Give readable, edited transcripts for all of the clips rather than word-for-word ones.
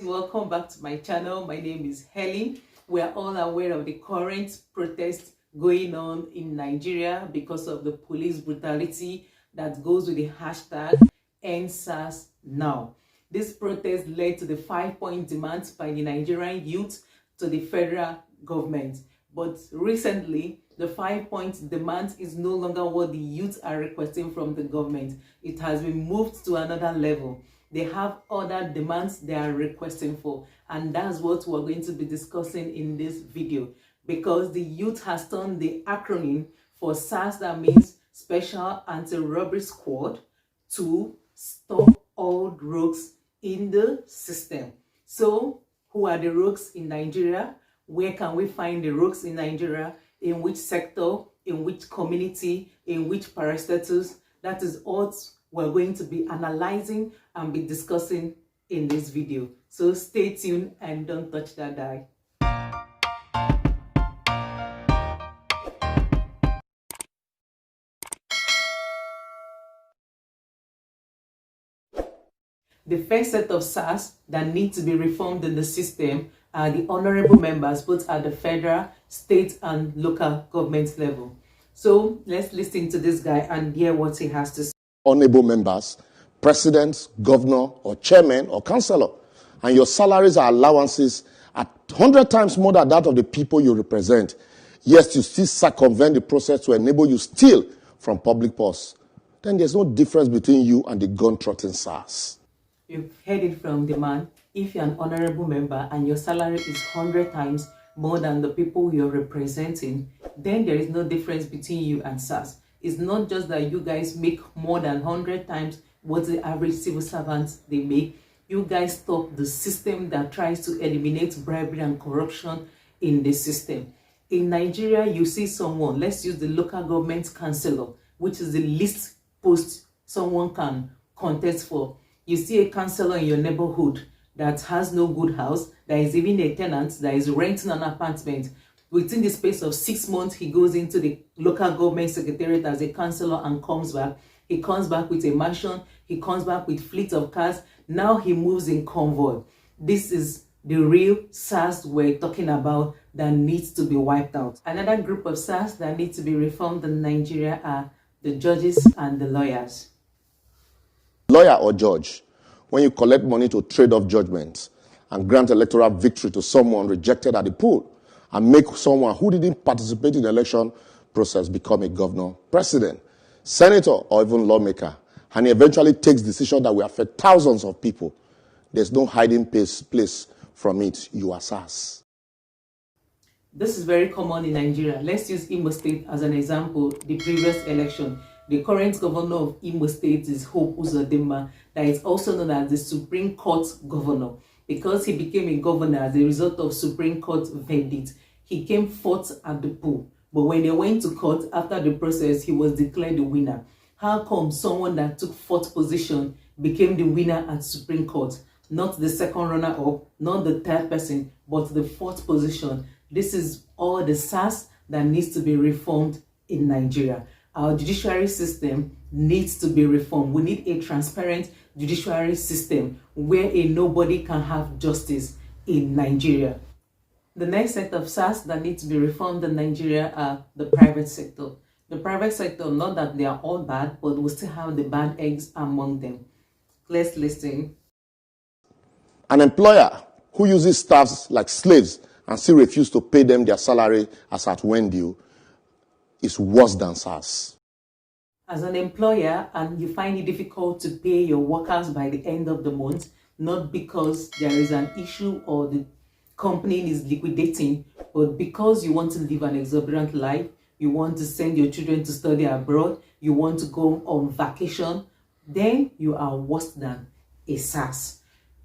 Welcome back to my channel. My name is Helen. We are all aware of the current protest going on in Nigeria because of the police brutality that goes with the hashtag End Sars Now. This protest led to the 5-point demands by the Nigerian youth to the federal government. But recently, the 5-point demand is no longer what the youth are requesting from the government. It has been moved to another level. They have other demands they are requesting for, and that's what we're going to be discussing in this video, because the youth has turned the acronym for SARS, that means Special Anti-Robbery Squad, to stop all rogues in the system. So who are the rogues in Nigeria? Where can we find the rogues in Nigeria? In which sector? In which community? In which parastatus? That is all we're going to be analyzing and be discussing in this video. So stay tuned and don't touch that dial. The first set of SARS that need to be reformed in the system are the honorable members, both at the federal, state, and local government level. So let's listen to this guy and hear what he has to say. Honorable members, presidents, governor, or chairman, or councillor, and your salaries or allowances are 100 times more than that of the people you represent. Yes, you still circumvent the process to enable you steal from public purse. Then there's no difference between you and the gun-trotting SARS. You've heard it from the man. If you're an honorable member and your salary is 100 times more than the people you're representing, then there is no difference between you and SARS. It's not just that you guys make more than 100 times what the average civil servants they make. You guys stop the system that tries to eliminate bribery and corruption in the system. In Nigeria, you see someone, let's use the local government councillor, which is the least post someone can contest for. You see a councillor in your neighborhood that has no good house, that is even a tenant, that is renting an apartment. Within the space of 6 months, he goes into the local government secretariat as a councillor and comes back. He comes back with a mansion. He comes back with fleet of cars. Now he moves in convoy. This is the real SARS we're talking about that needs to be wiped out. Another group of SARS that needs to be reformed in Nigeria are the judges and the lawyers. Lawyer or judge, when you collect money to trade off judgments and grant electoral victory to someone rejected at the poll, and make someone who didn't participate in the election process become a governor, president, senator, or even lawmaker, and he eventually takes decisions that will affect thousands of people, there's no hiding place from it. You are SARS. This is very common in Nigeria. Let's use Imo State as an example. The previous election, the current governor of Imo State is Hope Uzodinma, that is also known as the Supreme Court governor. Because he became a governor as a result of Supreme Court verdict, he came fourth at the poll. But when they went to court after the process, he was declared the winner. How come someone that took fourth position became the winner at Supreme Court? Not the second runner-up, not the third person, but the fourth position. This is all the SARS that needs to be reformed in Nigeria. Our judiciary system needs to be reformed. We need a transparent judiciary system where a nobody can have justice in Nigeria. The next set of SARS that need to be reformed in Nigeria are the private sector. The private sector, not that they are all bad, but we still have the bad eggs among them. Let's listen. An employer who uses staffs like slaves and still refuses to pay them their salary as at when due is worse than SARS. As an employer, and you find it difficult to pay your workers by the end of the month, not because there is an issue or the company is liquidating, but because you want to live an exuberant life, you want to send your children to study abroad, you want to go on vacation, then you are worse than a SARS.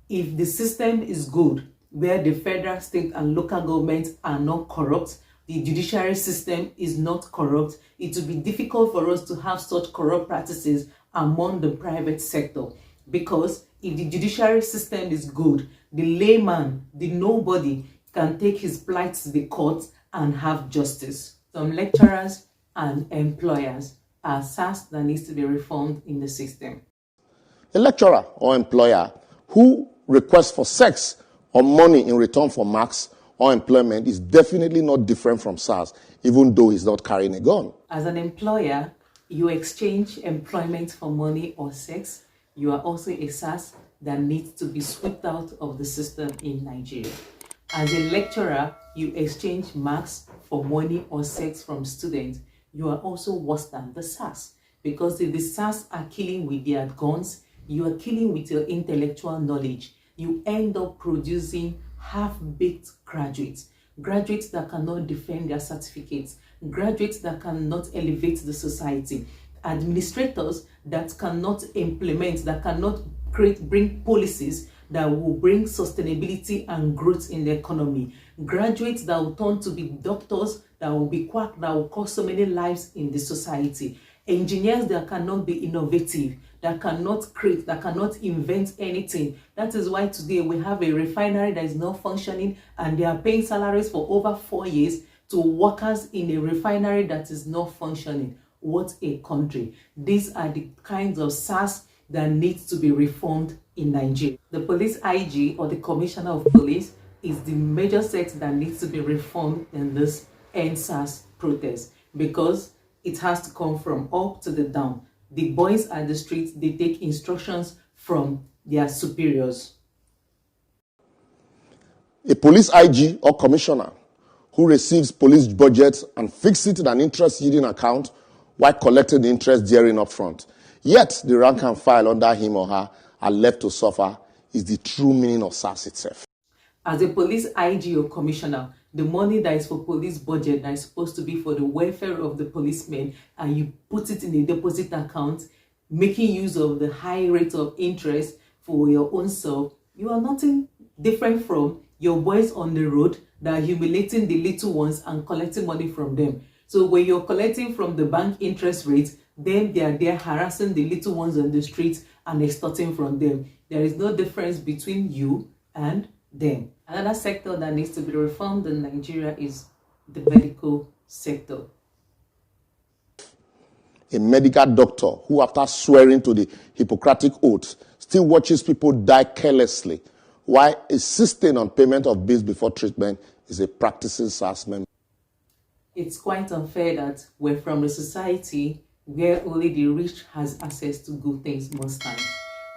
If the system is good, where the federal, state, and local governments are not corrupt, the judiciary system is not corrupt, it will be difficult for us to have such corrupt practices among the private sector. Because if the judiciary system is good, the layman, the nobody, can take his plight to the court and have justice. Some lecturers and employers are SARS that needs to be reformed in the system. A lecturer or employer who requests for sex or money in return for marks or employment is definitely not different from SARS, even though he's not carrying a gun. As an employer, you exchange employment for money or sex. You are also a SARS that needs to be swept out of the system in Nigeria. As a lecturer, you exchange marks for money or sex from students. You are also worse than the SARS, because if the SARS are killing with their guns, you are killing with your intellectual knowledge. You end up producing half-baked graduates that cannot defend their certificates, graduates that cannot elevate the society, administrators that cannot implement, that cannot bring policies that will bring sustainability and growth in the economy, graduates that will turn to be doctors, that will be quack, that will cause so many lives in the society, engineers that cannot be innovative, that cannot create, that cannot invent anything. That is why today we have a refinery that is not functioning and they are paying salaries for over 4 years to workers in a refinery that is not functioning. What a country. These are the kinds of SARS that needs to be reformed in Nigeria. The police IG, or the commissioner of police, is the major sector that needs to be reformed in this end SARS protest, because it has to come from up to the down. The boys at the streets, they take instructions from their superiors. A police IG or commissioner who receives police budgets and fixes it in an interest-yielding account while collecting the interest therein upfront, yet the rank and file under him or her are left to suffer, is the true meaning of SARS itself. As a police IG or commissioner, the money that is for police budget that is supposed to be for the welfare of the policemen, and you put it in a deposit account, making use of the high rate of interest for your own self, you are nothing different from your boys on the road that are humiliating the little ones and collecting money from them. So when you're collecting from the bank interest rate, then they are there harassing the little ones on the streets and extorting from them. There is no difference between you and them. Another sector that needs to be reformed in Nigeria is the medical sector. A medical doctor who, after swearing to the Hippocratic oath, still watches people die carelessly while insisting on payment of bills before treatment is a practicing SARS member. It's quite unfair that we're from a society where only the rich has access to good things most times.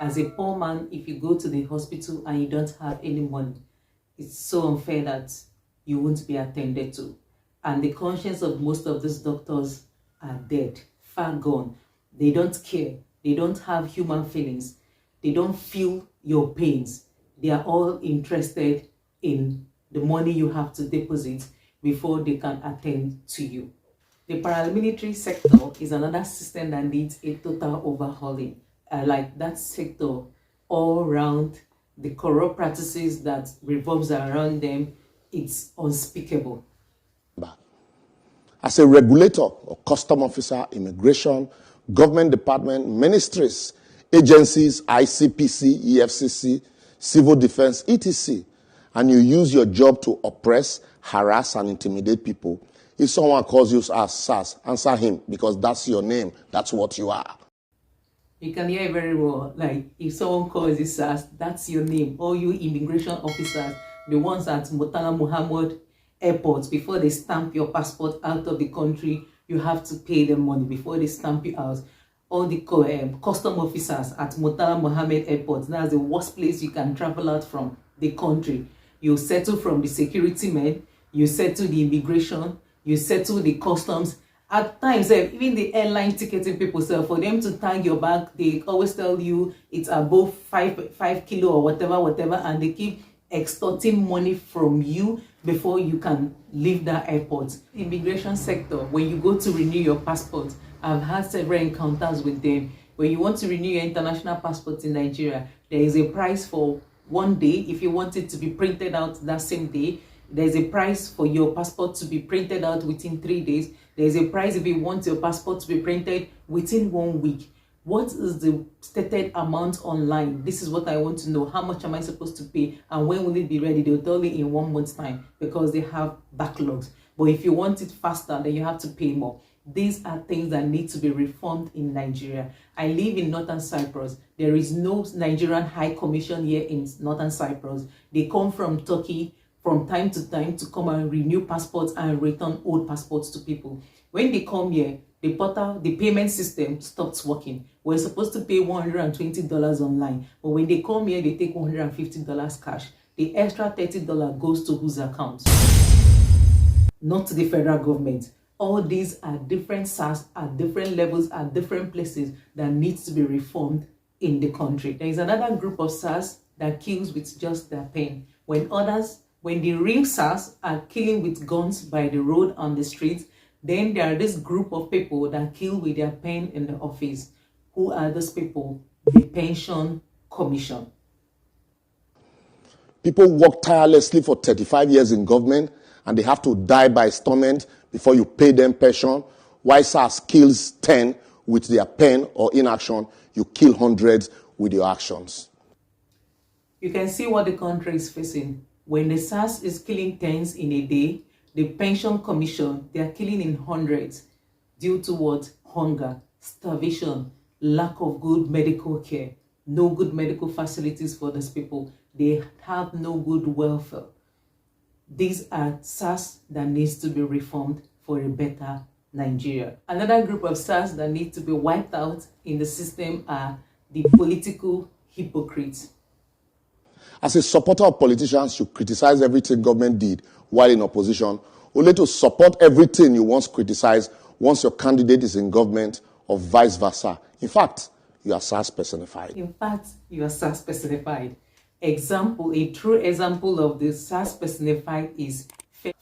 As a poor man, if you go to the hospital and you don't have any money, it's so unfair that you won't be attended to. And the conscience of most of these doctors are dead, far gone. They don't care. They don't have human feelings. They don't feel your pains. They are all interested in the money you have to deposit before they can attend to you. The paramilitary sector is another system that needs a total overhauling. Like that sector, all around, the corrupt practices that revolves around them, it's unspeakable. As a regulator or custom officer, immigration, government department, ministries, agencies, ICPC, EFCC, civil defense, etc., and you use your job to oppress, harass, and intimidate people, if someone calls you as SARS, answer him, because that's your name, that's what you are. You can hear it very well. Like, if someone calls you SARS, that's your name. All you immigration officers, the ones at Murtala Muhammad Airport, before they stamp your passport out of the country, you have to pay them money before they stamp you out. All the custom officers at Murtala Muhammad Airport, that's the worst place you can travel out from the country. You settle from the security men, you settle the immigration, you settle the customs. At times, even the airline ticketing people, so for them to tag your bag, they always tell you it's above 5 kilo or whatever, and they keep extorting money from you before you can leave that airport. Immigration sector, when you go to renew your passport, I've had several encounters with them. When you want to renew your international passport in Nigeria, there is a price for 1 day. If you want it to be printed out that same day, there's a price for your passport to be printed out within 3 days. There's a price if you want your passport to be printed within 1 week. What is the stated amount online? This is what I want to know. How much am I supposed to pay? And when will it be ready? They'll tell you in 1 month's time, because they have backlogs. But if you want it faster, then you have to pay more. These are things that need to be reformed in Nigeria. I live in Northern Cyprus. There is no Nigerian High Commission here in Northern Cyprus. They come from Turkey from time to time to come and renew passports and return old passports to people. When they come here, the payment system stops working. We're supposed to pay $120 online, but when they come here, they take $150 cash. The extra $30 goes to whose account? Not to the federal government. All these are different SARS at different levels, at different places that needs to be reformed in the country. There is another group of SARS that kills with just their pen. When the real SARS are killing with guns by the road on the streets, then there are this group of people that kill with their pen in the office. Who are those people? The Pension Commission. People work tirelessly for 35 years in government and they have to die by installment before you pay them pension. While SARS kills 10 with their pen or inaction, you kill hundreds with your actions. You can see what the country is facing. When the SARS is killing tens in a day, the Pension Commission, they are killing in hundreds due to what? Hunger, starvation, lack of good medical care, no good medical facilities for these people. They have no good welfare. These are SARS that needs to be reformed for a better Nigeria. Another group of SARS that need to be wiped out in the system are the political hypocrites. As a supporter of politicians, you criticize everything government did while in opposition, only to support everything you once criticized once your candidate is in government, or vice versa. In fact, you are SARS personified. Example, a true example of the SARS personified is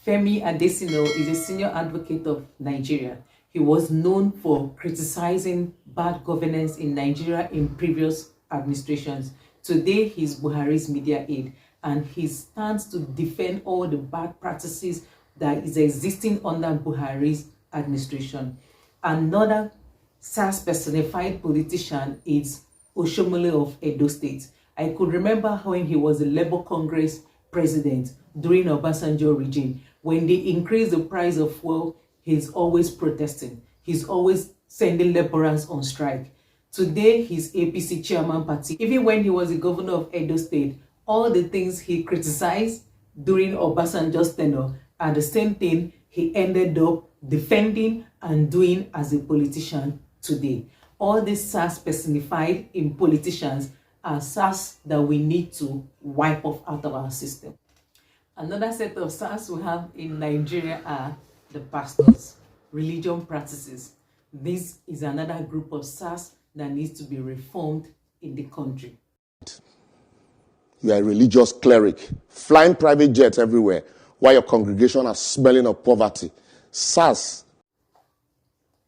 Femi Adesina is a senior advocate of Nigeria. He was known for criticizing bad governance in Nigeria in previous administrations. Today, he's Buhari's media aide, and he stands to defend all the bad practices that is existing under Buhari's administration. Another SARS personified politician is Oshomole of Edo State. I could remember when he was the Labour Congress president during Obasanjo regime. When they increased the price of fuel, he's always protesting. He's always sending laborers on strike. Today, he's APC chairman party. Even when he was the governor of Edo State, all the things he criticized during Obasanjo's tenure are the same thing he ended up defending and doing as a politician today. All these SARS personified in politicians are SARS that we need to wipe off out of our system. Another set of SARS we have in Nigeria are the pastors, religion practices. This is another group of SARS that needs to be reformed in the country. You are a religious cleric, flying private jets everywhere, while your congregation are smelling of poverty. SARS.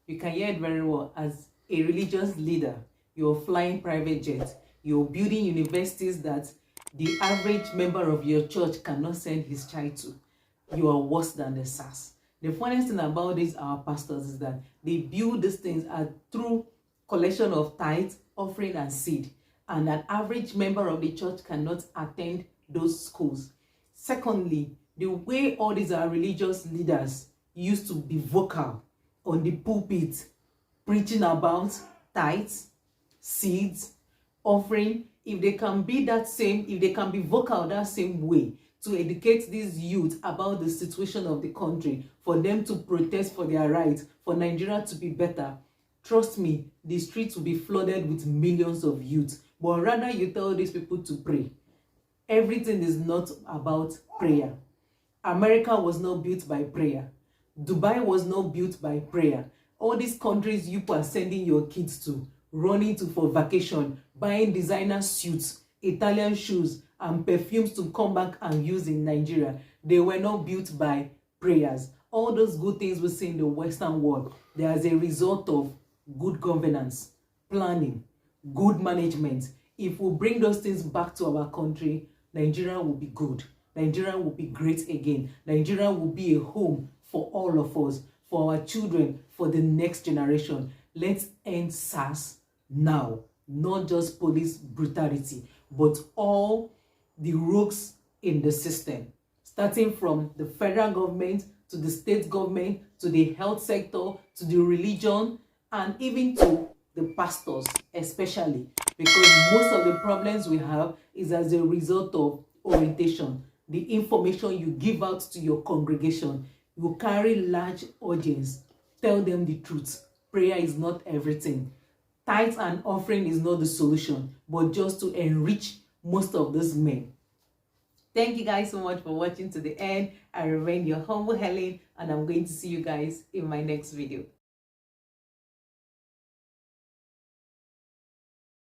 You can hear it very well. As a religious leader, you're flying private jets. You're building universities that the average member of your church cannot send his child to. You are worse than the SARS. The funniest thing about these our pastors is that they build these things through collection of tithes, offering, and seed. And an average member of the church cannot attend those schools. Secondly, the way all these our religious leaders used to be vocal on the pulpit, preaching about tithes, seeds, offering, if they can be vocal that same way to educate these youth about the situation of the country, for them to protest for their rights, for Nigeria to be better, trust me, the streets will be flooded with millions of youth. But rather you tell these people to pray. Everything is not about prayer. America was not built by prayer. Dubai was not built by prayer. All these countries you are sending your kids to, running to for vacation, buying designer suits, Italian shoes, and perfumes to come back and use in Nigeria, they were not built by prayers. All those good things we see in the Western world, they are as a result of good governance, planning, good management. If we bring those things back to our country, Nigeria will be good. Nigeria will be great again. Nigeria will be a home for all of us, for our children, for the next generation. Let's end SARS now. Not just police brutality, but all the rogues in the system, starting from the federal government to the state government, to the health sector, to the religion, and even to the pastors especially, because most of the problems we have is as a result of orientation. The information you give out to your congregation, you carry large audience, tell them the truth. Prayer is not everything. Tithes and offering is not the solution, but just to enrich most of these men. Thank you guys so much for watching to the end. I remain your humble Helen, and I'm going to see you guys in my next video.